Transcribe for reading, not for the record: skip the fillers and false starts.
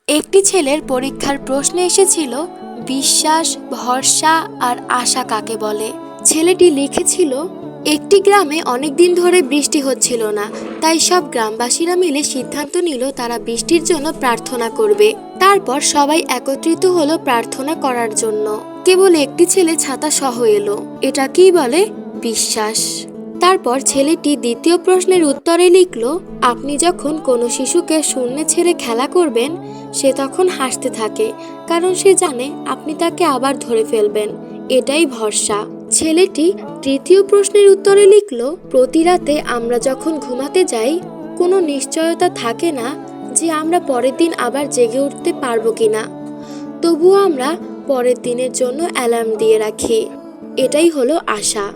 একটি ছেলের পরীক্ষার প্রশ্নে এসেছিল বিশ্বাস, ভরসা আর আশা কাকে বলে। ছেলেটি লিখেছিল, একটি গ্রামে অনেকদিন ধরে বৃষ্টি হচ্ছিল না, তাই সব গ্রামবাসীরা মিলে সিদ্ধান্ত নিল তারা বৃষ্টির জন্য প্রার্থনা করবে। তারপর সবাই একত্রিত হলো প্রার্থনা করার জন্য। কেবল একটি ছেলে ছাতা সহ এলো। এটা কি বলে? বিশ্বাস। তারপর ছেলেটি দ্বিতীয় প্রশ্নের উত্তরে লিখল, আপনি যখন কোনো শিশুকে শূন্যে ছেড়ে খেলা করবেন, সে তখন হাসতে থাকে, কারণ সে জানে আপনি তাকে আবার ধরে ফেলবেন। এটাই ভরসা। ছেলেটি তৃতীয় প্রশ্নের উত্তরে লিখল, প্রতি রাতে আমরা যখন ঘুমাতে যাই, কোনো নিশ্চয়তা থাকে না যে আমরা পরের দিন আবার জেগে উঠতে পারবো কিনা। তবুও আমরা পরের দিনের জন্য অ্যালার্ম দিয়ে রাখি। এটাই হলো আশা।